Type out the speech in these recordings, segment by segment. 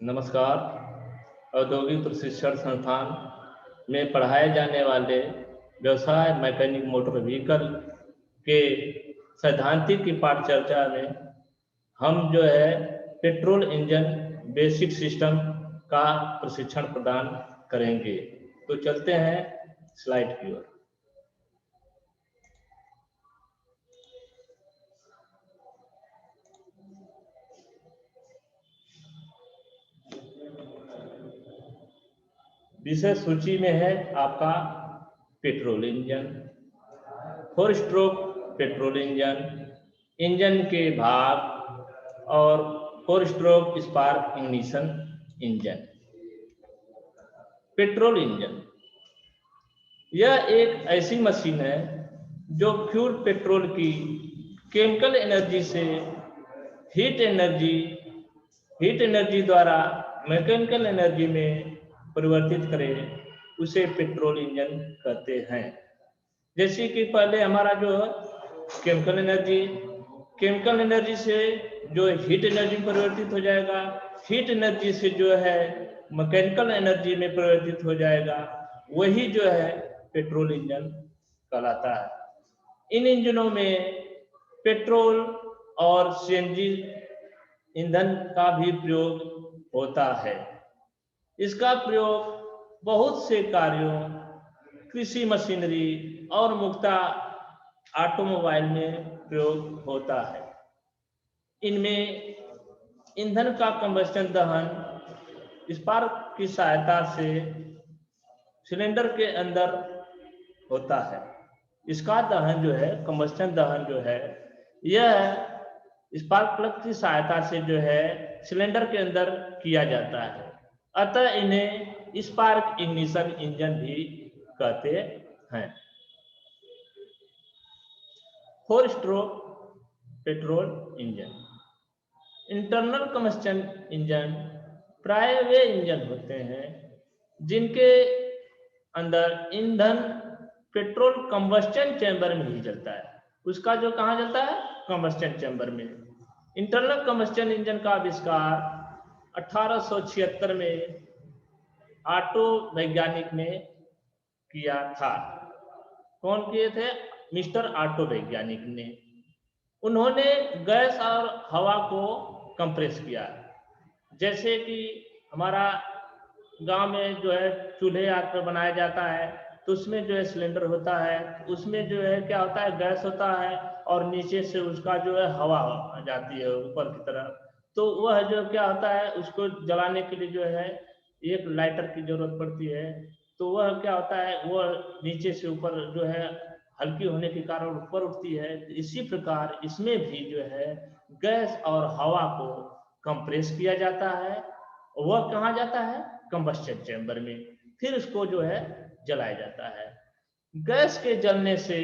नमस्कार। औद्योगिक प्रशिक्षण संस्थान में पढ़ाए जाने वाले व्यवसाय मैकेनिक मोटर व्हीकल के सैद्धांतिक की पाठ चर्चा में हम जो है पेट्रोल इंजन बेसिक सिस्टम का प्रशिक्षण प्रदान करेंगे। तो चलते हैं स्लाइड की ओर। विषय सूची में है आपका petrol engine, 4 stroke petrol engine, engine के भाग और 4 stroke spark ignition engine. Petrol engine यह एक ऐसी मशीन है जो फ्यूल पेट्रोल की केमिकल एनर्जी से हीट एनर्जी द्वारा मैकेनिकल एनर्जी में परिवर्तित करे, उसे पेट्रोल इंजन कहते हैं। जैसे कि पहले हमारा जो केमिकल एनर्जी से जो हीट एनर्जी में परिवर्तित हो जाएगा, हीट एनर्जी से जो है मैकेनिकल एनर्जी में परिवर्तित हो जाएगा, वही जो है पेट्रोल इंजन कहलाता है। इन इंजनों में पेट्रोल और सीएनजी ईंधन का भी प्रयोग होता है। इसका प्रयोग बहुत से कार्यों, कृषि मशीनरी और मुख्यतः ऑटोमोबाइल में प्रयोग होता है। इनमें ईंधन का कंबस्शन दहन स्पार्क की सहायता से सिलेंडर के अंदर होता है। इसका दहन जो है, कंबस्शन दहन जो है, यह स्पार्क प्लग की सहायता से जो है सिलेंडर के अंदर किया जाता है। अतः इन्हें स्पार्क इग्निशन इंजन भी कहते हैं। 4 stroke petrol engine, internal combustion engine प्राय वे इंजन होते हैं जिनके अंदर ईंधन पेट्रोल कंबस्शन चैम्बर में ही जलता है। उसका जो कहाँ जलता है? कंबस्शन चैम्बर में। इंटरनल कंबस्शन इंजन का आविष्कार 1876 में ऑटो वैज्ञानिक ने किया था। कौन किए थे? मिस्टर ऑटो वैज्ञानिक ने। उन्होंने गैस और हवा को कंप्रेस किया। जैसे कि हमारा गांव में जो है चूल्हे आग पर बनाया जाता है, तो उसमें जो है सिलेंडर होता है, उसमें जो है क्या होता है, गैस होता है और नीचे से उसका जो है हवा जाती है ऊपर की तरफ। तो वह जो क्या होता है, उसको जलाने के लिए जो है एक लाइटर की जरूरत पड़ती है। तो वह क्या होता है, वह नीचे से ऊपर जो है हल्की होने के कारण ऊपर उठती है। इसी प्रकार इसमें भी जो है गैस और हवा को कंप्रेस किया जाता है। वह कहाँ जाता है? कंबस्शन चैम्बर में। फिर उसको जो है जलाया जाता है। गैस के जलने से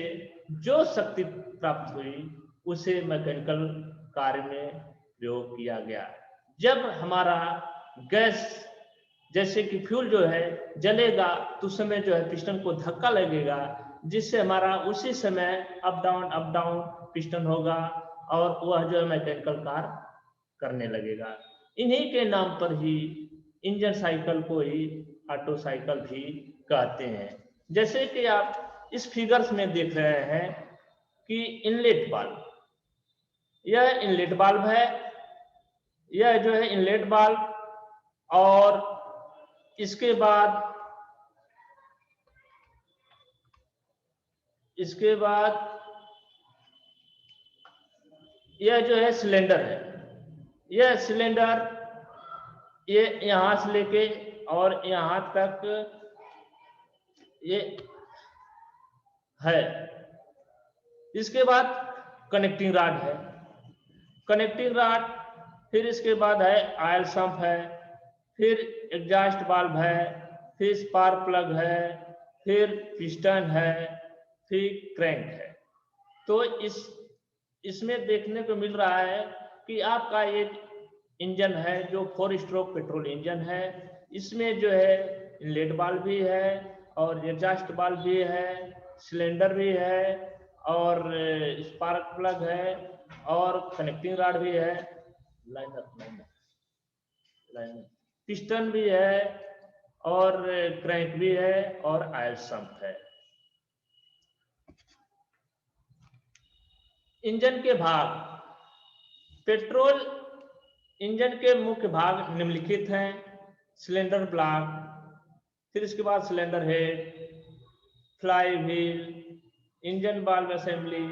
जो शक्ति प्राप्त हुई उसे मैकेनिकल कार्य में प्रयोग किया गया। जब हमारा गैस जैसे कि फ्यूल जो है जलेगा तो उस समय जो है पिस्टन को धक्का लगेगा, जिससे हमारा उसी समय अप डाउन पिस्टन होगा और वह जो है मैकेनिकल कार्य करने लगेगा। इन्हीं के नाम पर ही इंजन साइकिल को ही ऑटो साइकिल भी कहते हैं। जैसे कि आप इस फिगर्स में देख रहे हैं कि इनलेट वाल्व, यह इनलेट वाल्व है, यह जो है इनलेट वाल्व। और इसके बाद यह जो है सिलेंडर है। यह सिलेंडर ये यहां से लेके और यहां तक ये है। इसके बाद कनेक्टिंग रॉड है, कनेक्टिंग रॉड। फिर इसके बाद है ऑयल सम्प है, फिर एग्जॉस्ट वाल्व है, फिर स्पार्क प्लग है, फिर पिस्टन है, फिर क्रैंक है। तो इसमें देखने को मिल रहा है कि आपका एक इंजन है जो 4 स्ट्रोक पेट्रोल इंजन है। इसमें जो है इनलेट वाल्व भी है और एग्जॉस्ट वाल्व भी है, सिलेंडर भी है और स्पार्क प्लग है और कनेक्टिंग रॉड भी है। लाइन पिस्टन भी है और क्रैंक भी है और ऑयल सम्प है। इंजन के भाग। पेट्रोल इंजन के मुख्य भाग निम्नलिखित हैं। सिलेंडर ब्लॉक, फिर इसके बाद cylinder head, fly wheel, engine valve assembly,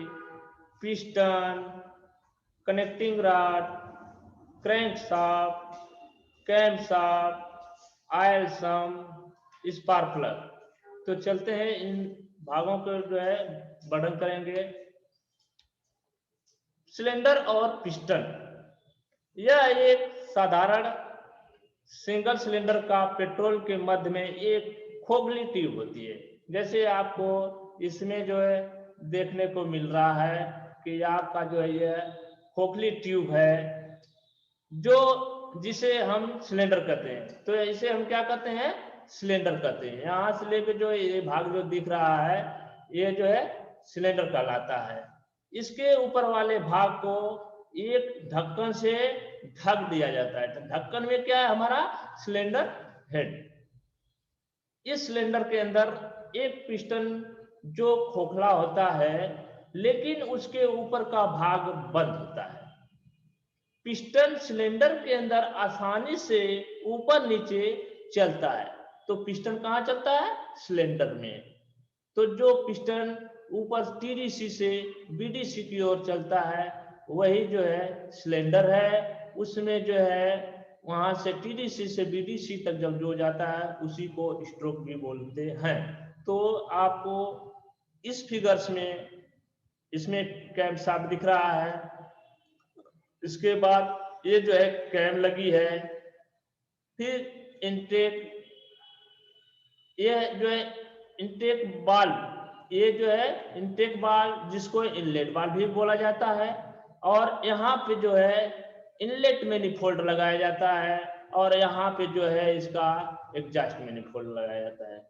piston, connecting rod, crank shaft, cam shaft, oil sump, spark plug. तो चलते हैं इन भागों को जो है वर्णन करेंगे। सिलेंडर और पिस्टन, यह एक साधारण सिंगल सिलेंडर का पेट्रोल के मध्य में एक खोखली ट्यूब होती है। जैसे आपको इसमें जो है देखने को मिल रहा है कि आपका जो है यह खोखली ट्यूब है, जो जिसे हम सिलेंडर कहते हैं। तो इसे हम क्या कहते हैं? सिलेंडर कहते हैं। यहाँ से लेकर जो ये भाग जो दिख रहा है, ये जो है सिलेंडर कहलाता है। इसके ऊपर वाले भाग को एक ढक्कन से ढक दिया जाता है। ढक्कन में क्या है? हमारा सिलेंडर हेड। इस सिलेंडर के अंदर एक पिस्टन जो खोखला होता है, लेकिन उसके ऊपर का भाग बंद होता है। पिस्टन सिलेंडर के अंदर आसानी से ऊपर नीचे चलता है। तो पिस्टन कहाँ चलता है? सिलेंडर में। तो जो पिस्टन ऊपर टीडीसी से बीडीसी की ओर चलता है, वही जो है सिलेंडर है। उसमें जो है वहां से टीडीसी से बीडीसी तक जब जो जाता है, उसी को स्ट्रोक भी बोलते हैं। तो आपको इस फिगर्स में इसमें कैम शाफ्ट दिख रहा है। इसके बाद ये जो है कैम लगी है। फिर इनटेक, ये जो है इनटेक वाल्व, ये जो है इनटेक वाल्व, जिसको इनलेट वाल्व भी बोला जाता है। और यहाँ पे जो है इनलेट मैनिफोल्ड लगाया जाता है, और यहाँ पे जो है इसका एग्जॉस्ट मैनिफोल्ड लगाया जाता है।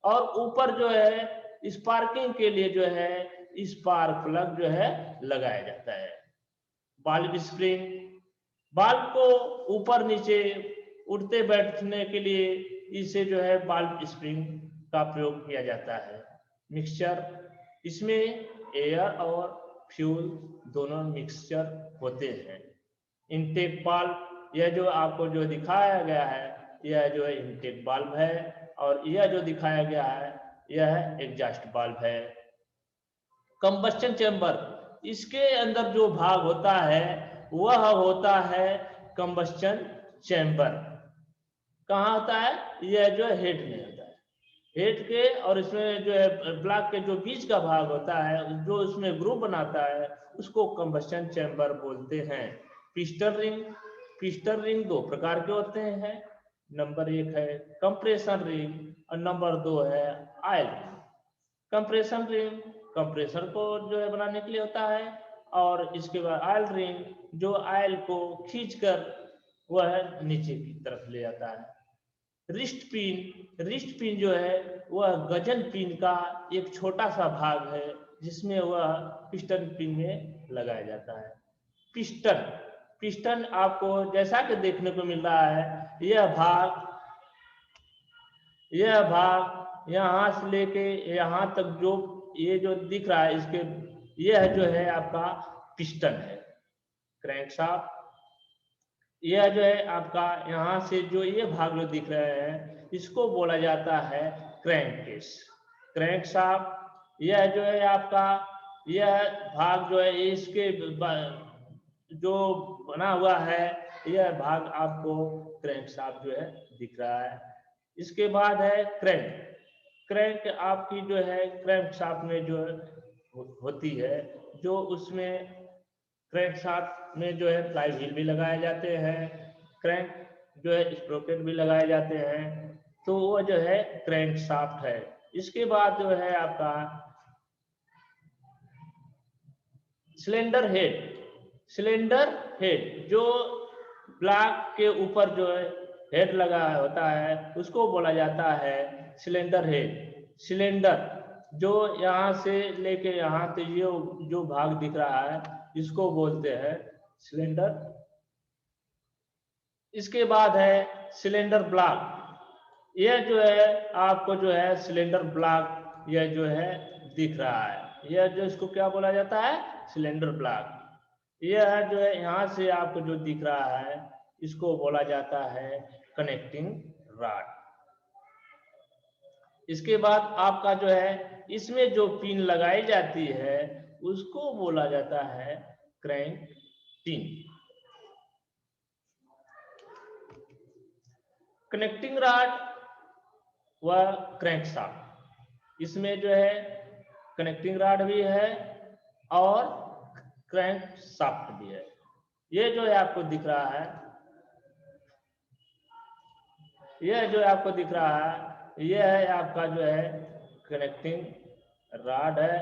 और ऊपर जो है स्पार्किंग के लिए जो है स्पार्क प्लग जो है लगाया जाता है। वाल्व स्प्रिंग, वाल्व को ऊपर नीचे उठते बैठने के लिए इसे जो है वाल्व स्प्रिंग का प्रयोग किया जाता है। मिक्सचर, इसमें एयर और फ्यूल दोनों मिक्सचर होते हैं। इनटेक वाल्व, यह जो आपको जो दिखाया गया है, यह जो है इनटेक वाल्व है, और यह जो दिखाया गया है यह एग्जॉस्ट वाल्व है। कंबस्टन चैम्बर, इसके अंदर जो भाग होता है वह होता है कंबस्टन चैम्बर। कहाँ होता है? यह जो है हेड में होता है, हेड के। और इसमें जो है ब्लॉक के जो बीच का भाग होता है, जो उसमें ग्रुप बनाता है, उसको कंबस्टन चैम्बर बोलते हैं। पिस्टन रिंग, पिस्टन रिंग दो प्रकार के होते हैं। नंबर 1 है कंप्रेशन रिंग, और नंबर 2 है oil ring. Compression ring compressor को जो है बनाने के लिए होता है, और इसके बाद ऑयल रिंग जो ऑयल को खींचकर वह नीचे की तरफ ले जाता है। रिस्ट पिन, रिस्ट पिन जो है वह गजन पिन का एक छोटा सा भाग है, जिसमें वह पिस्टन पिन में लगाया जाता है। पिस्टन, पिस्टन आपको जैसा कि देखने को मिल रहा है, यह भाग यहाँ से लेके यहाँ तक जो ये जो दिख रहा है, इसके यह जो है आपका पिस्टन है। क्रैंकशाफ्ट, यह जो है आपका यहाँ से जो ये भाग जो दिख रहे हैं, इसको बोला जाता है क्रैंककेस। क्रैंकशाफ्ट, यह जो है आपका यह भाग जो है इसके जो बना हुआ है, यह भाग आपको क्रैंकशाफ्ट जो है दिख रहा है। इसके बाद है क्रैंक। क्रैंक आपकी जो है क्रैंकशाफ्ट में जो होती है, जो उसमें क्रैंकशाफ्ट में जो है फ्लाई व्हील भी लगाए जाते हैं, क्रैंक जो है स्प्रोकेट भी लगाए जाते हैं। तो वो जो है क्रैंकशाफ्ट है। इसके बाद जो है आपका सिलेंडर हेड। सिलेंडर हेड जो ब्लॉक के ऊपर जो है हेड लगा होता है, उसको बोला जाता है सिलेंडर हेड। सिलेंडर जो यहाँ से लेके यहाँ तक ये जो भाग दिख रहा है, इसको बोलते हैं सिलेंडर इसके बाद है सिलेंडर ब्लॉक। यह जो है आपको जो है सिलेंडर ब्लॉक यह जो है दिख रहा है, यह जो इसको क्या बोला जाता है, सिलेंडर ब्लॉक। यह जो है यहाँ से आपको जो दिख रहा है इसको बोला जाता है कनेक्टिंग रॉड। इसके बाद आपका जो है इसमें जो पिन लगाई जाती है उसको बोला जाता है क्रैंक पिन। कनेक्टिंग रॉड व क्रैंक शाफ्ट, इसमें जो है कनेक्टिंग रॉड भी है और क्रैंक शाफ्ट भी है। ये जो है आपको दिख रहा है, यह जो आपको दिख रहा है यह है आपका जो है कनेक्टिंग रॉड है,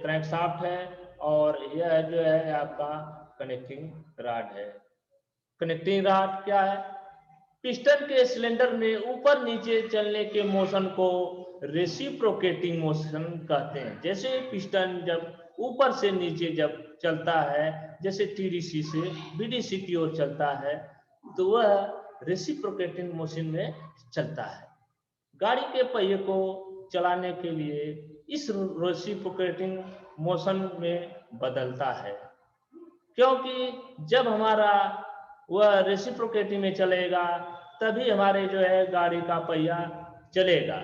क्रैंक शाफ्ट है, और यह जो है आपका कनेक्टिंग रॉड है। कनेक्टिंग रॉड क्या है, पिस्टन के सिलेंडर में ऊपर नीचे चलने के मोशन को रेसिप्रोकेटिंग मोशन कहते हैं। जैसे पिस्टन जब ऊपर से नीचे जब चलता है, जैसे टीडीसी से बीडीसी की ओर चलता है, तो वह रेसिप्रोकेटिंग मोशन में चलता है। गाड़ी के पहिए को चलाने के लिए इस रेसिप्रोकेटिंग मोशन में बदलता है, क्योंकि जब हमारा वह रेसिप्रोकेटिंग में चलेगा तभी हमारे जो है गाड़ी का पहिया चलेगा।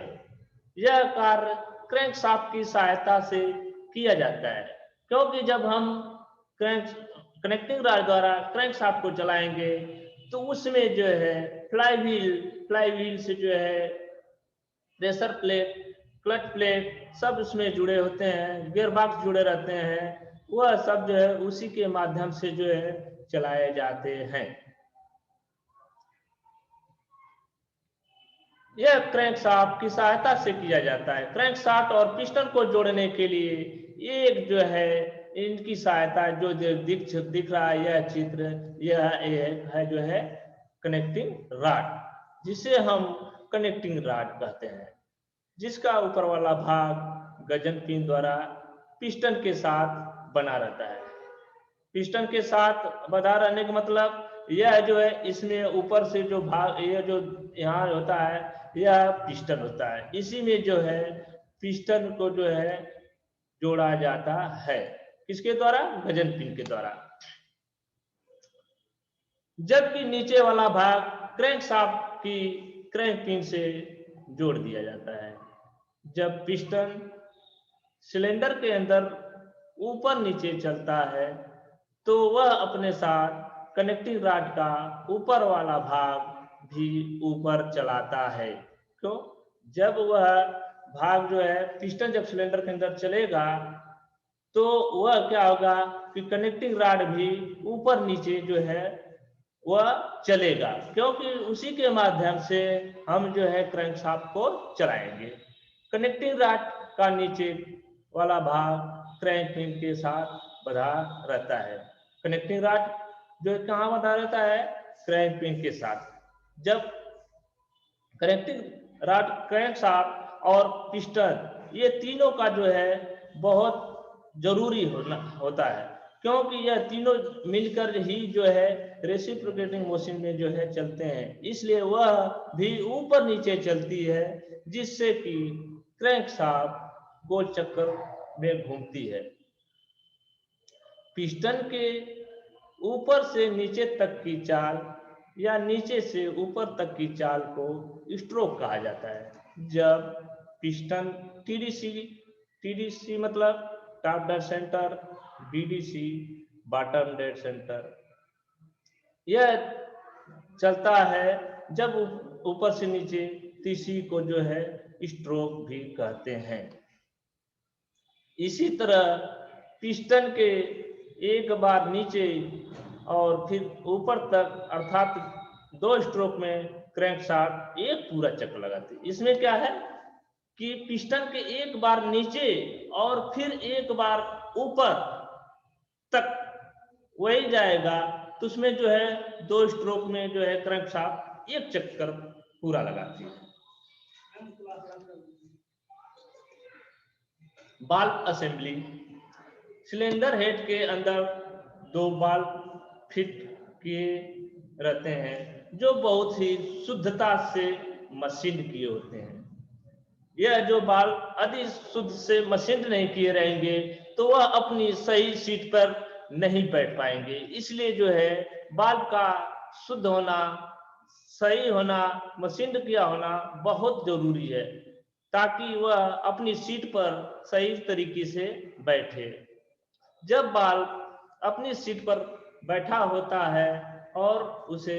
यह कार्य क्रैंक शाफ्ट की सहायता से किया जाता है, क्योंकि जब हम क्रैंक कनेक्टिंग रॉड द्वारा क्रैंक शाफ्ट को चलाएंगे तो उसमें जो है फ्लाई व्हील से जो है प्रेशर प्लेट, क्लच प्लेट सब उसमें जुड़े होते हैं, गियर बॉक्स जुड़े रहते हैं, वह सब जो है उसी के माध्यम से जो है चलाए जाते हैं। यह क्रैंक शाफ्ट की सहायता से किया जाता है। क्रैंक शाफ्ट और पिस्टन को जोड़ने के लिए एक जो है इनकी सहायता जो दिख रहा है यह चित्र, यह एक है जो है कनेक्टिंग रॉड, जिसे हम कनेक्टिंग रॉड कहते हैं, जिसका ऊपर वाला भाग गजन पिन द्वारा पिस्टन के साथ बना रहता है। पिस्टन के साथ बना रहने का मतलब यह जो है इसमें ऊपर से जो भाग यह जो यहाँ होता है यह पिस्टन होता है, इसी में जो है पिस्टन को जो है जोड़ा जाता है, किसके द्वारा, गजन पिन के द्वारा। जबकि नीचे वाला भाग क्रैंक शाफ्ट की क्रैंक पिन से जोड़ दिया जाता है। जब पिस्टन सिलेंडर के अंदर ऊपर नीचे चलता है तो वह अपने साथ कनेक्टिंग रॉड का ऊपर वाला भाग भी ऊपर चलाता है। क्यों, जब वह भाग जो है पिस्टन जब सिलेंडर के अंदर चलेगा तो वह क्या होगा कि कनेक्टिंग रॉड भी ऊपर नीचे जो है वह चलेगा, क्योंकि उसी के माध्यम से हम जो है क्रैंक शाफ्ट को चलाएंगे। कनेक्टिंग रॉड का नीचे वाला भाग क्रैंक पिन के साथ बंधा रहता है। कनेक्टिंग रॉड जो कहाँ बंधा रहता है, क्रैंक पिन के साथ। जब कनेक्टिंग रॉड, क्रैंक शाफ्ट और पिस्टन ये तीनों का जो है बहुत जरूरी होता है, क्योंकि यह तीनों मिलकर ही जो है रेसिप्रोकेटिंग मोशन में जो है चलते हैं, इसलिए वह भी ऊपर नीचे चलती है, जिससे कि क्रैंक शाफ्ट गोल चक्कर में घूमती है। पिस्टन के ऊपर से नीचे तक की चाल या नीचे से ऊपर तक की चाल को स्ट्रोक कहा जाता है। जब पिस्टन टीडीसी मतलब top dead centre, BDC bottom dead centre, यह चलता है जब ऊपर से नीचे, तीसरी को जो है स्ट्रोक भी कहते हैं। इसी तरह पिस्टन के एक बार नीचे और फिर ऊपर तक अर्थात 2 स्ट्रोक में क्रैंक शाफ्ट एक पूरा चक्र लगाती है। इसमें क्या है कि पिस्टन के एक बार नीचे और फिर एक बार ऊपर तक वही जाएगा, तो उसमें जो है 2 स्ट्रोक में जो है क्रैंक शाफ्ट एक चक्कर पूरा लगाती है। बाल्ब असेंबली, सिलेंडर हेड के अंदर 2 बाल्ब फिट किए रहते हैं जो बहुत ही शुद्धता से मशीन किए होते हैं। यह जो बाल यदि शुद्ध से मशीन नहीं किए रहेंगे तो वह अपनी सही सीट पर नहीं बैठ पाएंगे। इसलिए जो है बाल का शुद्ध होना, सही होना, मशीन किया होना बहुत जरूरी है ताकि वह अपनी सीट पर सही तरीके से बैठे। जब बाल अपनी सीट पर बैठा होता है और उसे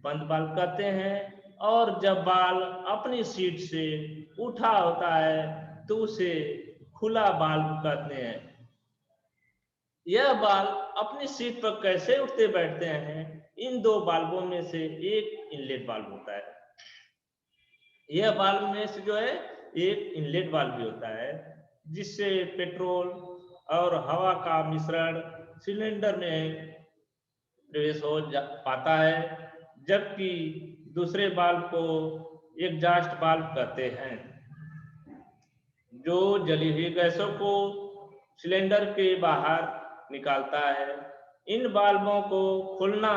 बंद बाल कहते हैं, और जब बाल अपनी सीट से उठा होता है तो उसे खुला बाल कहते हैं। यह बाल अपनी सीट पर कैसे उठते बैठते हैं? इन दो बाल्बों में से एक इनलेट बाल्ब होता है। यह बाल्ब में से जो है एक इनलेट बाल्ब भी होता है जिससे पेट्रोल और हवा का मिश्रण सिलेंडर में प्रवेश हो पाता है, जबकि दूसरे बाल्ब को एग्जॉस्ट बाल्ब कहते हैं जो जली हुई गैसों को सिलेंडर के बाहर निकालता है। इन बाल्बों को खुलना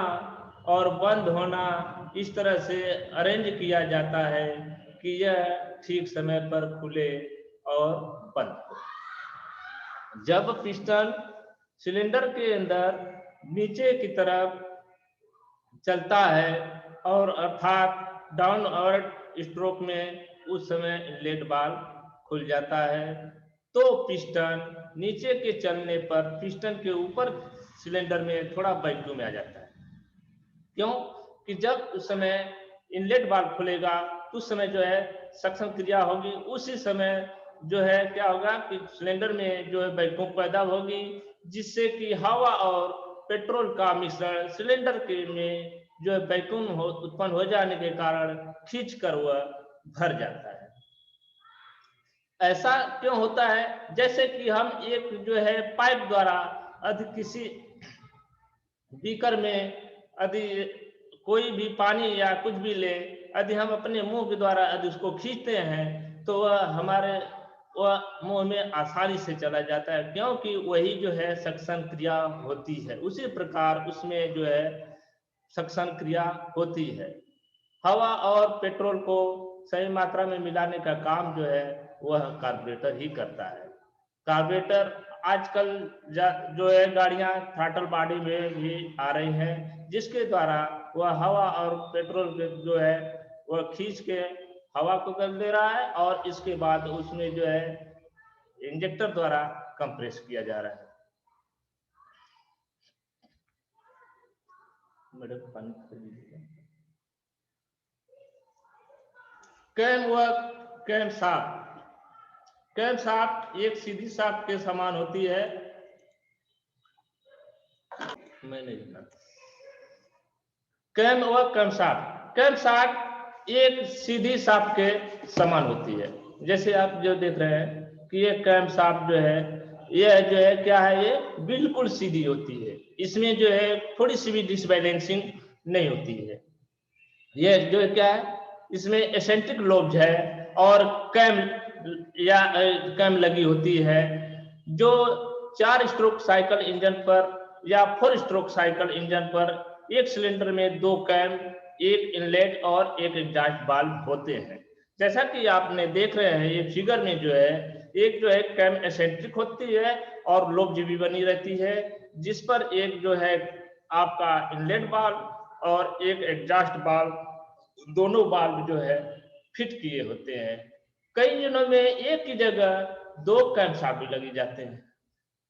और बंद होना इस तरह से अरेंज किया जाता है कि यह ठीक समय पर खुले और बंद हो। जब पिस्टन सिलेंडर के अंदर नीचे की तरफ चलता है और अर्थात डाउनवर्ड स्ट्रोक में, उस समय इनलेट बाल्ब खुल जाता है। तो पिस्टन नीचे के चलने पर पिस्टन के ऊपर सिलेंडर में थोड़ा वैक्यूम आ जाता है। क्यों? कि जब उस समय इनलेट बाल्ब खुलेगा तो उस समय जो है सक्शन क्रिया होगी, उसी समय जो है क्या होगा कि सिलेंडर में जो है वैक्यूम पैदा होगी, जिससे कि हवा और पेट्रोल का मिश्रण सिलेंडर के में जो है वैक्यूम उत्पन्न हो जाने के कारण खींचकर वह भर जाता है। ऐसा क्यों होता है? जैसे कि हम एक जो है पाइप द्वारा यदि किसी बीकर में यदि कोई भी पानी या कुछ भी ले, यदि हम अपने मुंह के द्वारा यदि उसको खींचते हैं तो वह मुंह में आसानी से चला जाता है, क्योंकि वही जो है सक्शन क्रिया होती है। उसी प्रकार उसमें जो है सक्शन क्रिया होती है। हवा और पेट्रोल को सही मात्रा में मिलाने का काम जो है वह कार्बोरेटर ही करता है। कार्बोरेटर आजकल जो है गाड़ियां थ्रॉटल बॉडी में भी आ रही हैं, जिसके द्वारा वह हवा और पेट्रोल जो है वह खींच के हवा को कर दे रहा है और इसके बाद उसमें जो है इंजेक्टर द्वारा कंप्रेस किया जा रहा है। मैडम पानी खरीद लीजिए। कैम व कैम शाफ्ट। कैम शाफ्ट एक सीधी शाफ्ट के समान होती है। मैं नहीं जानता। कैम व कैम शाफ्ट। कैम शाफ्ट एक सीधी शाफ्ट के समान होती है। जैसे आप जो देख रहे हैं कि ये कैम शाफ्ट जो है यह जो है क्या है, ये बिल्कुल सीधी होती है। इसमें जो है थोड़ी सी भी डिसबैलेंसिंग नहीं होती है। ये जो है क्या है, इसमें एसेंट्रिक लोब्स है और कैम या कैम लगी होती है, जो 4 स्ट्रोक साइकिल इंजन पर या 4 स्ट्रोक साइकिल इंजन पर एक सिलेंडर में 2 कैम, एक इनलेट और एक एग्जॉस्ट वाल्व होते हैं। जैसा कि आपने देख रहे हैं ये फिगर में जो है एक जो है कैम एसेंट्रिक होती है और लोब्स भी बनी रहती है, जिस पर एक जो है आपका इनलेट वाल्व और एक एग्जॉस्ट वाल्व, दोनों वाल्व जो है फिट किए होते हैं। कई इंजनों में एक की जगह 2 कैम शाफ्ट भी लगी जाते हैं,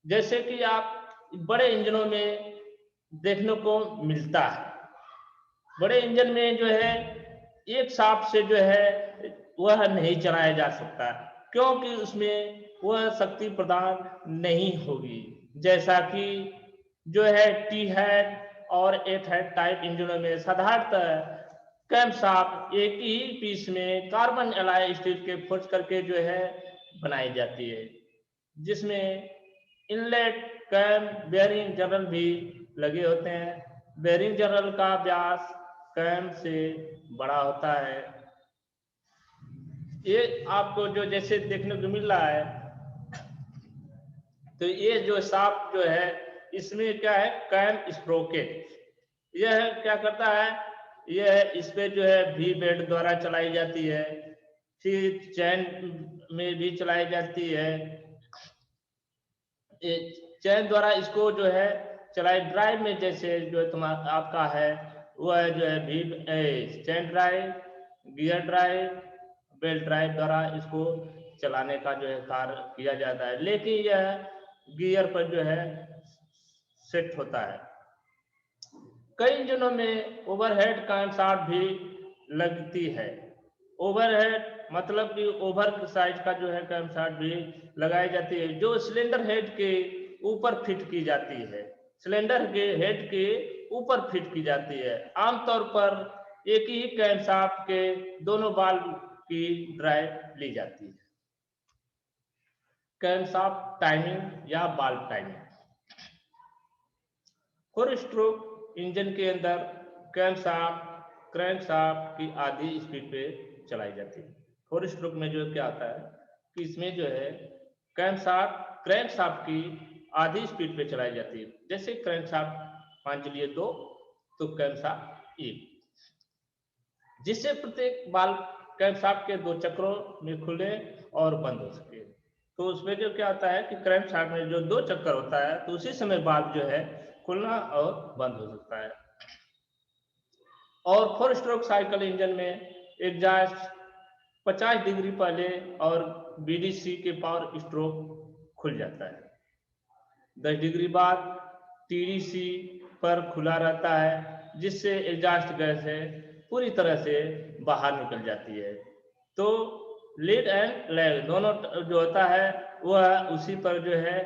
जैसे कि आप बड़े इंजनों में देखने को मिलता है। बड़े इंजन में जो है एक शाफ्ट से जो है वह नहीं चलाया जा सकता, क्योंकि उसमें वह शक्ति प्रदान नहीं होगी, जैसा कि जो है टी हैट और 8 हैट टाइप इंजनों में साधारणतः कैम शाफ्ट एक ही पीस में कार्बन एलॉय स्टील के खोज करके जो है बनाई जाती है, जिसमें इनलेट कैम बेयरिंग जर्नल भी लगे होते हैं। बेयरिंग जर्नल का व्यास कैम से बड़ा होता है। ये आपको जो जैसे देखने को मिल रहा है, तो ये जो शाफ्ट जो है इसमें क्या है, कैम स्प्रोकेट। यह क्या करता है, यह इस पे जो है वी बेड द्वारा चलाई जाती है, फिर चैन में भी चलाई जाती है, चैन द्वारा इसको जो है चलाई। ड्राइव में जैसे जो तुम्हारा आपका है वह जो है V chain drive, gear drive, belt drive द्वारा इसको चलाने का जो है कार्य किया जाता है, लेकिन यह गियर पर जो है सेट होता है। कई इंजनों में ओवरहेड कैमशाफ्ट भी लगती है। ओवरहेड मतलब कि ओवर साइज का जो है कैमशाफ्ट भी लगाई जाती है, जो सिलेंडर हेड के ऊपर फिट की जाती है, सिलेंडर के हेड के ऊपर फिट की जाती है। आमतौर पर एक ही कैमशाफ्ट के दोनों वाल्व की ड्राइव ली जाती है। कैमशाफ्ट टाइमिंग या वाल्व टाइमिंग। 4 स्ट्रोक इंजन के अंदर क्रैंकशाफ्ट की आधी स्पीड पे चलाई जाती है। 4 स्ट्रोक में जो क्या होता है कि इसमें जो है क्रैंकशाफ्ट की आधी स्पीड पे चलाई जाती है। जैसे क्रैंकशाफ्ट मान चलिए 2 तो क्रैंकशाफ्ट 1, जिससे प्रत्येक बाल क्रैंकशाफ्ट के 2 चक्रों में खुले और बंद हो सके। तो उसमें जो क्या होता है कि क्रैंकशाफ्ट में जो 2 चक्कर होता है तो उसी समय बाल्ब जो है खुलना और बंद हो सकता है। और 4 स्ट्रोक साइकिल इंजन में एग्जॉस्ट 50 डिग्री पहले और बीडीसी के पावर स्ट्रोक खुल जाता है। 10 डिग्री बाद टीडीसी पर खुला रहता है, जिससे एग्जॉस्ट गैस है पूरी तरह से बाहर निकल जाती है। तो लीड एंड लैग दोनों जो होता है वह उसी पर जो है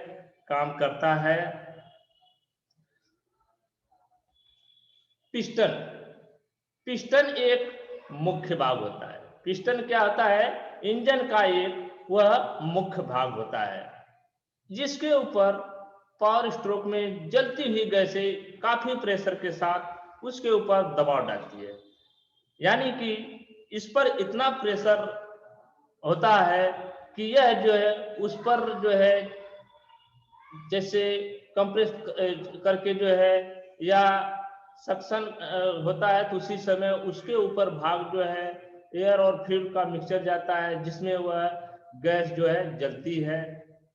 काम करता है। पिस्टन, पिस्टन एक मुख्य भाग होता है। पिस्टन क्या होता है, इंजन का एक वह मुख्य भाग होता है, जिसके ऊपर पावर स्ट्रोक में जलती हुई गैसें काफी प्रेशर के साथ उसके ऊपर दबाव डालती है। यानी कि इस पर इतना प्रेशर होता है कि यह जो है उस पर जो है जैसे कंप्रेस करके जो है या सक्शन होता है तो उसी समय उसके ऊपर भाग जो है एयर और फ्यूल का मिक्सचर जाता है, जिसमें वह गैस जो है जलती है।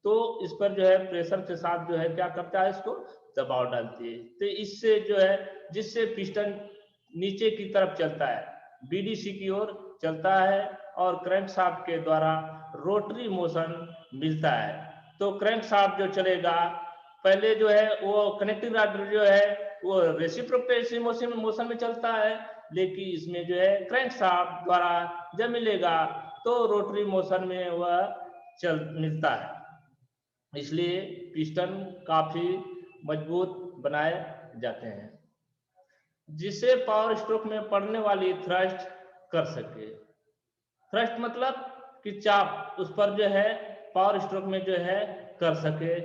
तो इस पर जो है प्रेशर के साथ जो है क्या करता है, इसको दबाव डालती है। तो इससे जो है जिससे पिस्टन नीचे की तरफ चलता है, बीडीसी की ओर चलता है और क्रैंकशाफ्ट के द्वारा रोटरी मोशन मिलता है। तो क्रैंकशाफ्ट जो चलेगा पहले जो है वो कनेक्टिंग रॉड जो है वो रेसिप्रोकेटिंग मोशन में चलता है, लेकिन इसमें जो है क्रैंकशाफ्ट द्वारा जब मिलेगा तो रोटरी मोशन में वह चल मिलता है। इसलिए पिस्टन काफी मजबूत बनाए जाते हैं, जिसे पावर स्ट्रोक में पड़ने वाली थ्रस्ट कर सके। थ्रस्ट मतलब कि चाप उस पर जो है पावर स्ट्रोक में जो है कर सके।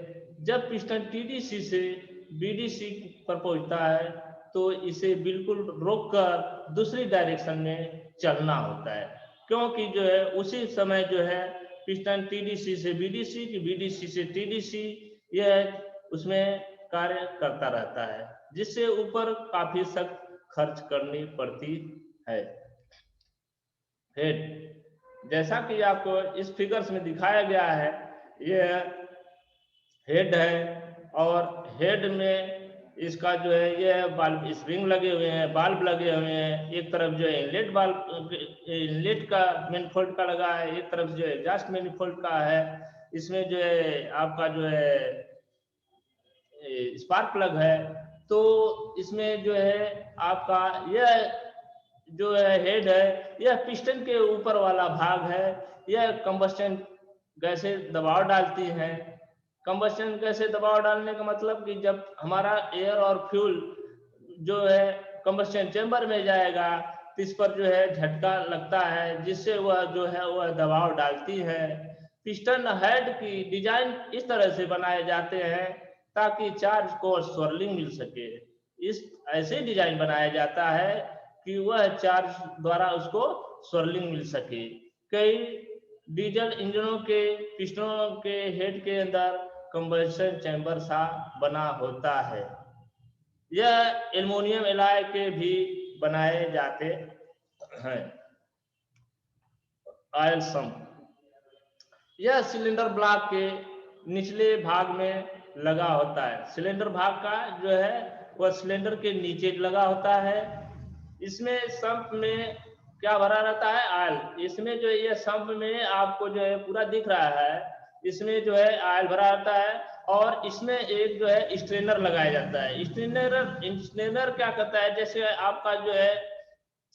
जब पिस्टन टीडीसी से बीडीसी पर पहुंचता है तो इसे बिल्कुल रोककर दूसरी डायरेक्शन में चलना होता है, क्योंकि जो है उसी समय जो है पिस्टन टीडीसी से बीडीसी की बीडीसी से टीडीसी यह उसमें कार्य करता रहता है, जिससे ऊपर काफी सख्त खर्च करनी पड़ती है। हेड, जैसा कि आपको इस फिगर्स में दिखाया गया है, यह हेड है और हेड में इसका जो है यह बाल्ब स्प्रिंग लगे हुए हैं, बाल्ब लगे हुए हैं। एक तरफ जो है इनलेट बाल्ब इनलेट का मैनिफोल्ड का लगा है, एक तरफ जो है एग्जॉस्ट मैनिफोल्ड का है। इसमें जो है आपका जो है स्पार्क प्लग है। तो इसमें जो है आपका यह जो है हेड है यह पिस्टन के ऊपर वाला भाग है। यह कंबस्टन गैसें दबाव डालती हैं। कंबस्टन गैसें दबाव डालने का मतलब कि जब हमारा एयर और फ्यूल जो है कंबस्टन चेंबर में जाएगा तो इस पर जो है झटका लगता है, जिससे वह जो है वह दबाव डालती है। पिस्टन हेड की डिजाइन इस तरह से बनाए जाते हैं ताकि चार्ज को स्वर्लिंग मिल सके। इस ऐसे डिजाइन बनाया जाता है कि वह चार्ज द्वारा उसको स्वर्लिंग मिल सके। कई डीजल इंजनों के पिस्टनों के हेड के अंदर कंबस्टन चैम्बर सा बना होता है। यह एल्युमिनियम एलॉय के भी बनाए जाते हैं। ऑयल सम्प, यह सिलेंडर ब्लॉक के निचले भाग में लगा होता है। सिलेंडर भाग का जो है वह सिलेंडर के नीचे लगा होता है। इसमें संप में क्या भरा रहता है? ऑयल। इसमें जो ये संप में आपको जो है पूरा दिख रहा है, इसमें जो है ऑयल भरा रहता है और इसमें एक जो है स्ट्रेनर लगाया जाता है। स्ट्रेनर क्या करता है, जैसे आपका जो है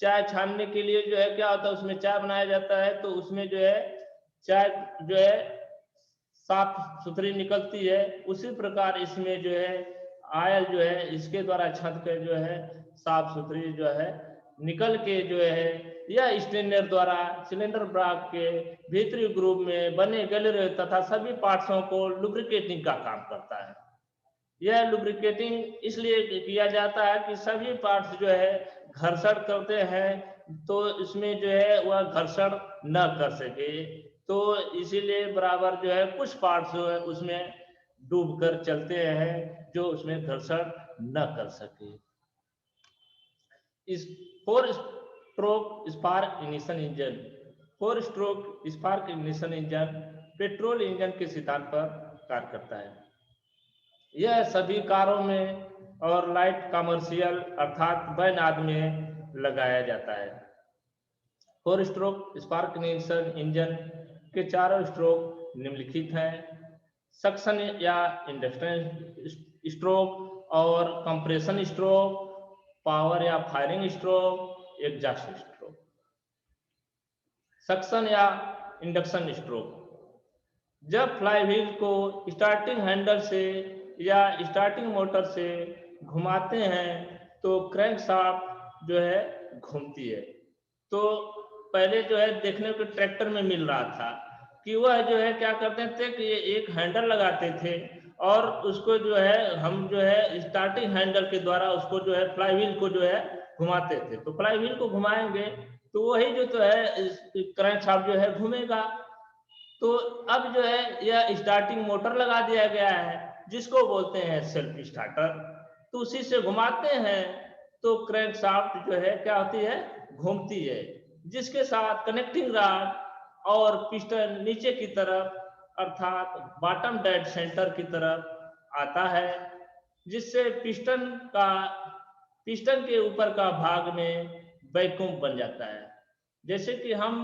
चाय छानने के लिए जो है क्या होता है, उसमें चाय बनाया जाता है, तो उसमें जो है चाय जो है साफ सुथरी निकलती है। उसी प्रकार इसमें जो है ऑयल जो है इसके द्वारा छत के जो है साफ सुथरी जो है निकल के जो है यह स्ट्रेनर द्वारा सिलेंडर ब्लॉक के भीतरी ग्रुप में बने गले तथा सभी पार्ट्सों को लुब्रिकेटिंग का काम करता है। यह लुब्रिकेटिंग इसलिए किया जाता है कि सभी पार्ट्स जो है घर्षण करते हैं, तो इसमें जो है वह घर्षण न कर सके, तो इसीलिए बराबर जो है कुछ पार्ट्स जो है उसमें डूब कर चलते हैं जो उसमें घर्षण न कर सके। इस 4 stroke spark ignition engine, 4 stroke spark ignition engine petrol engine के सिद्धांत पर कार्य करता है। यह सभी कारों में और लाइट कमर्शियल अर्थात वैन आदि में लगाया जाता है। 4 स्ट्रोक स्पार्क इग्निशन इंजन के चारों स्ट्रोक निम्नलिखित हैं: सक्शन या इंडक्शन स्ट्रोक और कंप्रेशन स्ट्रोक, पावर या firing stroke, exhaust stroke. Suction या इंडक्शन स्ट्रोक, जब फ्लाईव्हील को स्टार्टिंग हैंडल से या स्टार्टिंग मोटर से घुमाते हैं तो क्रैंकशाफ्ट जो है घूमती है। तो पहले जो है देखने को ट्रैक्टर में मिल रहा था कि वह जो है क्या करते थे कि एक हैंडल लगाते थे और उसको जो है हम जो है स्टार्टिंग हैंडल के द्वारा उसको जो है फ्लाईव्हील को जो है घुमाते थे। तो फ्लाईव्हील को घुमाएंगे तो वही जो है क्रैंकशाफ्ट जो है घूमेगा। तो अब जो है यह स्टार्टिंग मोटर लगा दिया गया है जिसको बोलते हैं सेल्फ स्टार्टर। तो उसी से घुमाते हैं तो क्रैंकशाफ्ट जो है क्या होती है, घूमती है, जिसके साथ कनेक्टिंग रॉड और पिस्टन नीचे की तरफ अर्थात बॉटम डेड सेंटर की तरफ आता है, जिससे पिस्टन के ऊपर का भाग में वैक्यूम बन जाता है। जैसे कि हम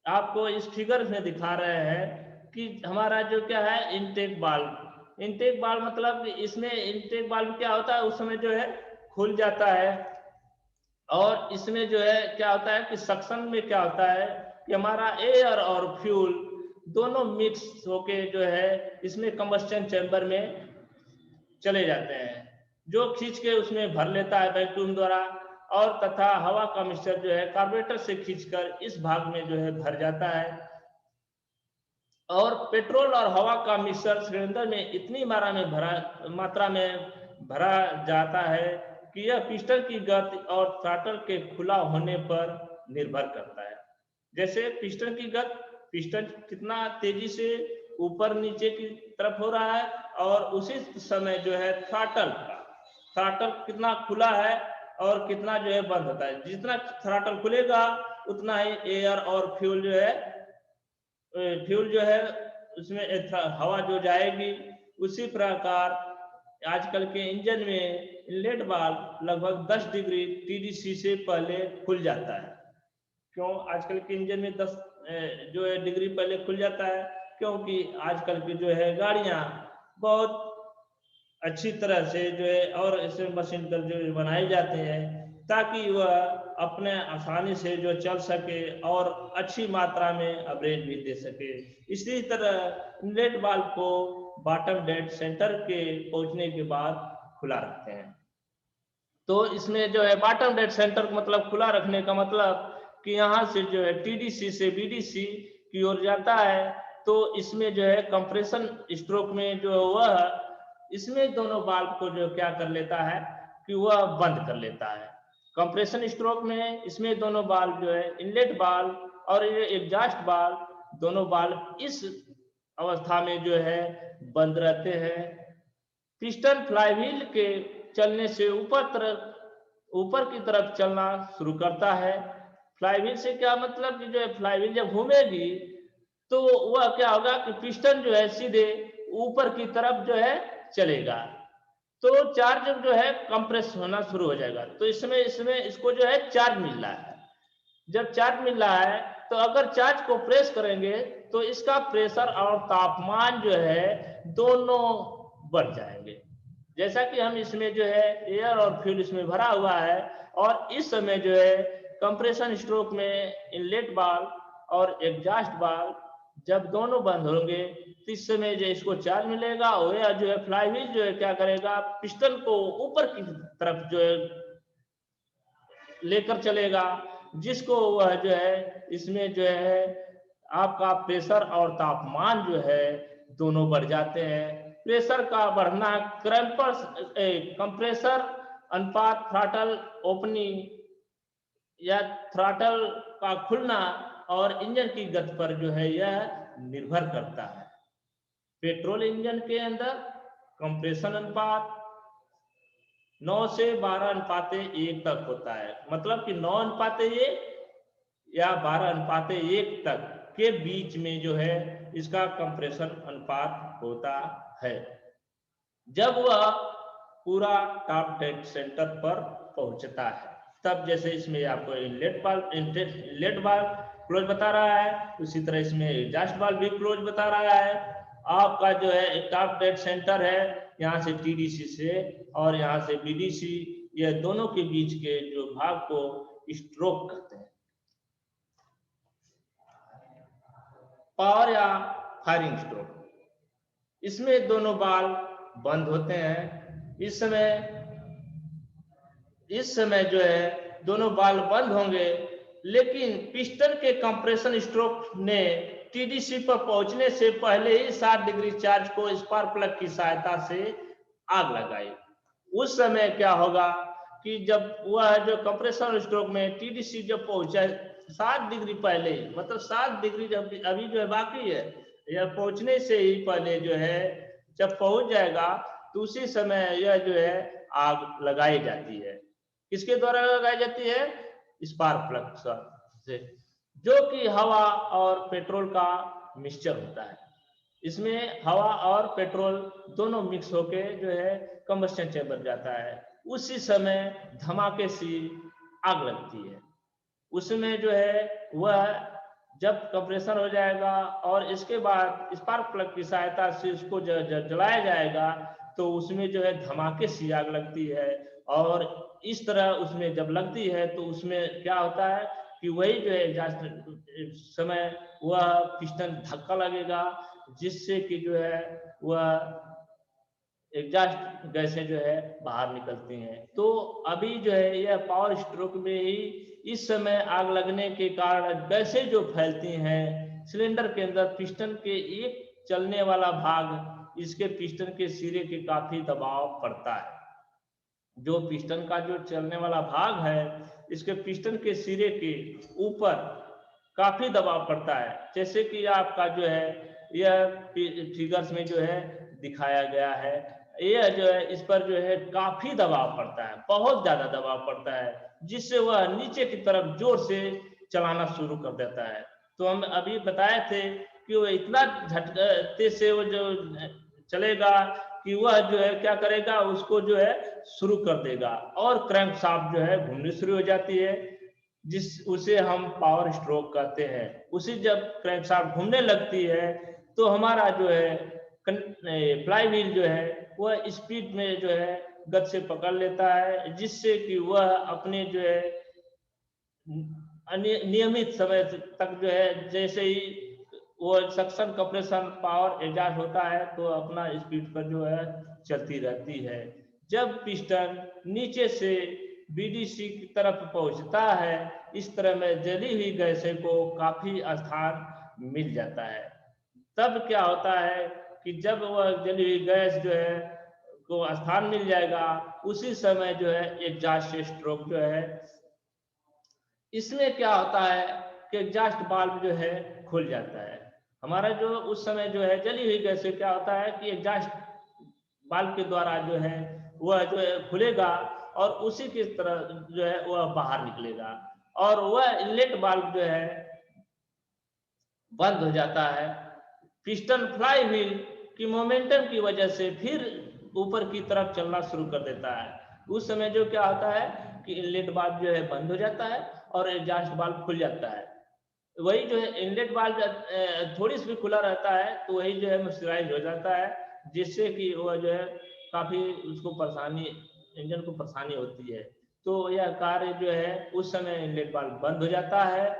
आपको इस फिगर में दिखा रहे हैं कि हमारा जो क्या है इनटेक बाल्व मतलब इसमें इनटेक बाल्व क्या होता है, उस समय जो है खुल जाता है और इसमें जो है क्या होता है कि सक्शन में क्या होता है कि हमारा एयर और फ्यूल दोनों मिक्स होके जो है इसमें कंबस्टन चैम्बर में चले जाते हैं, जो खींच के उसमें भर लेता है वैक्यूम द्वारा, और तथा हवा का मिक्सचर जो है कार्बोरेटर से खींचकर इस भाग में जो है भर जाता है। और पेट्रोल और हवा का मिक्सचर सिलेंडर में इतनी मात्रा में भरा जाता है कि यह पिस्टन की गति और थ्रॉटल के खुला होने पर निर्भर करता है। जैसे पिस्टन की गति, पिस्टन कितना तेजी से ऊपर नीचे की तरफ हो रहा है, और उसी समय जो है थ्रॉटल कितना खुला है और कितना जो है बंद होता है। जितना थ्रॉटल खुलेगा उतना ही एयर और फ्यूल जो है उसमें हवा जो जाएगी। उसी प्रकार आजकल के इंजन में इनलेट वाल्व लगभग 10 डिग्री TDC से पहले खुल जाता है। क्यों आजकल के इंजन में 10 जो है डिग्री पहले खुल जाता है? क्योंकि आजकल की जो है गाड़ियां बहुत अच्छी तरह से जो है और ऐसे मशीन पर जो बनाए जाते हैं ताकि वह अपने आसानी से जो चल सके और अच्छी मात्रा में एवरेज भी दे सके। इसी तरह इनलेट वाल्व को बॉटम डेड सेंटर के पहुंचने के बाद खुला रखते हैं। तो इसमें जो है बॉटम डेड सेंटर मतलब खुला रखने का मतलब कि यहाँ से जो है TDC से BDC की ओर जाता है, तो इसमें जो है कंप्रेशन स्ट्रोक में जो वह इसमें दोनों वाल्व को जो क्या कर लेता है कि वह बंद कर लेता है। कंप्रेशन स्ट्रोक में इसमें दोनों वाल्व जो है इनलेट वाल्व और ये एग्जॉस्ट वाल्व, दोनों वाल्व इस अवस्था में जो है बंद रहते हैं। पिस्टन फ्लाईव्हील के चलने से ऊपर की तरफ चलना शुरू करता है। फ्लाईव्हील से क्या मतलब कि जो है फ्लाईव्हील जब घूमेगी तो वह क्या होगा कि पिस्टन जो है सीधे ऊपर की तरफ जो है चलेगा, तो चार्ज जो है कंप्रेस होना शुरू हो जाएगा। तो इसमें इसको जो है चार्ज मिल रहा है। जब चार्ज मिल रहा है तो अगर चार्ज को प्रेस करेंगे तो इसका प्रेशर और तापमान जो है दोनों बढ़ जाएंगे। जैसा कि हम इसमें जो है एयर और फ्यूल इसमें भरा हुआ है, और इस समय जो है कंप्रेशन स्ट्रोक में इनलेट वाल्व और एग्जॉस्ट वाल्व जब दोनों बंद होंगे तो इस समय जो इसको चार्ज मिलेगा, और यह जो है फ्लाईव्हील जो है क्या करेगा, पिस्टन को ऊपर की तरफ जो है लेकर चलेगा, जिसको वह जो है इसमें जो है आपका प्रेशर और तापमान जो है दोनों बढ़ जाते हैं। प्रेशर का बढ़ना कंप्रेसर अनुपात थ्रॉटल ओपनिंग या थ्रॉटल का खुलना और इंजन की गति पर जो है यह निर्भर करता है। पेट्रोल इंजन के अंदर कंप्रेशन अनुपात 9 से 12:1 तक होता है, मतलब कि 9:1 या 12:1 तक के बीच में जो है इसका कंप्रेशन अनुपात होता है। जब वह पूरा टॉप डेड सेंटर पर पहुंचता है तब जैसे इसमें आपको इनलेट वाल्व क्लोज बता रहा है, उसी तरह इसमें एग्जॉस्ट वाल्व भी क्लोज बता रहा है। आपका जो है टॉप डेड सेंटर है, यहाँ से टीडीसी से और यहाँ से बीडीसी, ये दोनों के बीच के जो भाग को स्ट्रोक कहते हैं। पावर या फायरिंग स्ट्रोक, इसमें दोनों वाल्व बंद होते हैं। इस समय जो है दोनों वाल्व बंद होंगे, लेकिन पिस्टन के कंप्रेशन स्ट्रोक ने टीडीसी पर पहुंचने से पहले ही 60 डिग्री चार्ज को स्पार्क प्लग की सहायता से आग लगाई। उस समय क्या होगा कि जब वह जो कंप्रेशन स्ट्रोक में टीडीसी जब पहुंचा 60 डिग्री पहले, मतलब 60 डिग्री जब अभी जो है बाकी है, यह पहुंचने से ही पहले जो है जब पहुंच जाएगा तो उसी समय यह जो है आग लगाई जाती है। किसके द्वारा लगाई जाती है? स्पार्क प्लग से, जो कि हवा और पेट्रोल का मिक्सचर होता है। इसमें हवा और पेट्रोल दोनों मिक्स होके जो है कंबस्टन चेंबर जाता है। उसी समय धमाके से आग लगती है। उसमें जो है वह जब कंप्रेशन हो जाएगा और इसके बाद स्पार्क प्लग की सहायता से उसको जलाया जाएगा तो उसमें जो है धमाके से आग लगती है। और इस तरह उसमें जब लगती है तो उसमें क्या होता है कि वही जो है एग्जॉस्ट समय वह पिस्टन धक्का लगेगा, जिससे कि जो है वह एग्जॉस्ट गैसें जो है बाहर निकलती हैं। तो अभी जो है यह पावर स्ट्रोक में ही इस समय आग लगने के कारण गैसें जो फैलती हैं सिलेंडर के अंदर, पिस्टन के एक चलने वाला भाग इसके पिस्टन के सिरे के काफी दबाव पड़ता है। जो पिस्टन का जो चलने वाला भाग है इसके पिस्टन के सिरे के ऊपर काफी दबाव पड़ता है, जैसे कि आपका जो है यह फिगर्स में जो है दिखाया गया है। यह जो है इस पर जो है काफी दबाव पड़ता है, बहुत ज्यादा दबाव पड़ता है, जिससे वह नीचे की तरफ जोर से चलाना शुरू कर देता है। तो हम अभी बताए थे कि वो इतना झटके से वो जो चलेगा कि वह जो है क्या करेगा, उसको जो है शुरू कर देगा और क्रैंकशाफ्ट जो है घूमनी शुरू हो जाती है, उसे हम पावर स्ट्रोक कहते हैं। उसी जब क्रैंकशाफ्ट घूमने लगती है तो हमारा जो है फ्लाईव्हील जो है वह स्पीड में जो है गति से पकड़ लेता है, जिससे कि वह अपने जो है नियमित समय तक जो है जैसे ही वो सक्शन कंप्रेशन पावर एग्जॉस्ट होता है तो अपना स्पीड पर जो है चलती रहती है। जब पिस्टन नीचे से बीडीसी की तरफ पहुंचता है, इस तरह में जली हुई गैसें को काफी स्थान मिल जाता है। तब क्या होता है कि जब वह जली हुई गैस जो है को स्थान मिल जाएगा, उसी समय जो है एग्जॉस्ट स्ट्रोक जो है, इसमें क्या होता है कि एग्जॉस्ट वाल्व जो है खुल जाता है। हमारा जो उस समय जो है जली हुई गैस से क्या होता है कि एग्जॉस्ट वाल्व के द्वारा जो है वह जो है खुलेगा और उसी की तरह जो है वह बाहर निकलेगा, और वह इनलेट वाल्व जो है बंद हो जाता है। पिस्टन फ्लाई व्हील की मोमेंटम की वजह से फिर ऊपर की तरफ चलना शुरू कर देता है। उस समय जो क्या होता है कि इनलेट वाल्व जो है बंद हो जाता है और एग्जॉस्ट वाल्व खुल जाता है। वही जो है इनलेट वाल्व थोड़ी सी भी खुला रहता है तो वही जो है मॉइस्चराइज हो जाता है, जिससे कि वह जो है काफी उसको परेशानी, इंजन को परेशानी होती है। तो यह कार्य जो है उस समय इनलेट वाल्व बंद हो जाता है।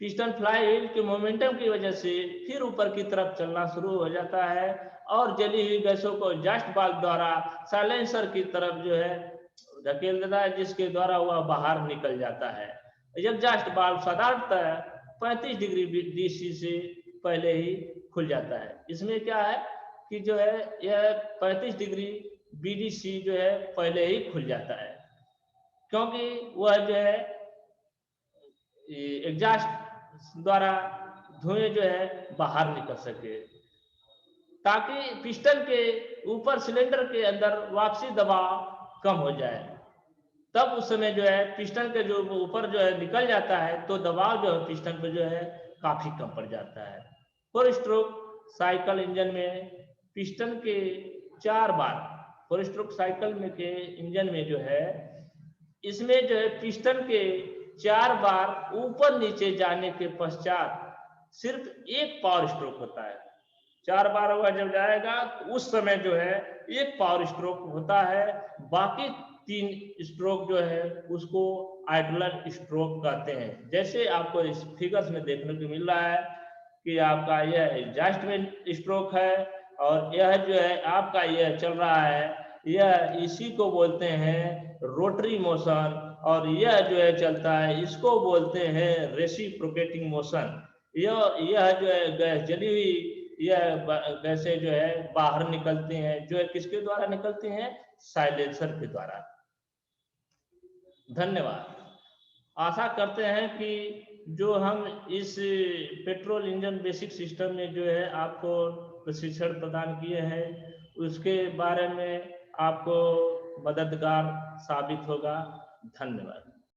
पिस्टन फ्लाई व्हील के मोमेंटम की वजह से फिर ऊपर की तरफ चलना शुरू हो जाता है और जली हुई गैसों को एग्जॉस्ट वाल्व द्वारा साइलेंसर की तरफ जो है धकेल देता है, जिसके द्वारा वह बाहर निकल जाता है। एग्जॉस्ट वाल्व साधारणतः 35 डिग्री डीसी से पहले ही खुल जाता है। इसमें क्या है कि जो है यह 35 डिग्री बीडीसी जो है पहले ही खुल जाता है, क्योंकि वह जो है एग्जॉस्ट द्वारा धुएं जो है बाहर निकल सके, ताकि पिस्टन के ऊपर सिलेंडर के अंदर वापसी दबाव कम हो जाए। तब उस समय जो है पिस्टन के जो ऊपर जो है निकल जाता है तो दबाव जो है पिस्टन पे जो है काफी कम पड़ जाता है। 4 स्ट्रोक साइकिल इंजन में पिस्टन के 4 बार, 4 स्ट्रोक साइकिल में के इंजन में जो है इसमें जो है पिस्टन के 4 बार ऊपर नीचे जाने के पश्चात सिर्फ एक पावर स्ट्रोक होता है। 4 बार वह जब जाएगा तो उस समय जो है एक पावर स्ट्रोक होता है, बाकी 3 स्ट्रोक जो है उसको आइडलर स्ट्रोक कहते हैं। जैसे आपको इस फिगर्स में देखने को मिल रहा है कि आपका यह एग्जॉस्ट में स्ट्रोक है और यह जो है आपका यह चल रहा है, यह इसी को बोलते हैं रोटरी मोशन, और यह जो है चलता है इसको बोलते हैं रेसिप्रोकेटिंग मोशन। यह जो है गैस जली हुई यह गैसें जो है बाहर निकलती हैं, जो है किसके द्वारा निकलती हैं, साइलेंसर के द्वारा। धन्यवाद। आशा करते हैं कि जो हम इस पेट्रोल इंजन बेसिक सिस्टम में जो है आपको प्रशिक्षण प्रदान किए हैं उसके बारे में आपको मददगार साबित होगा। धन्यवाद।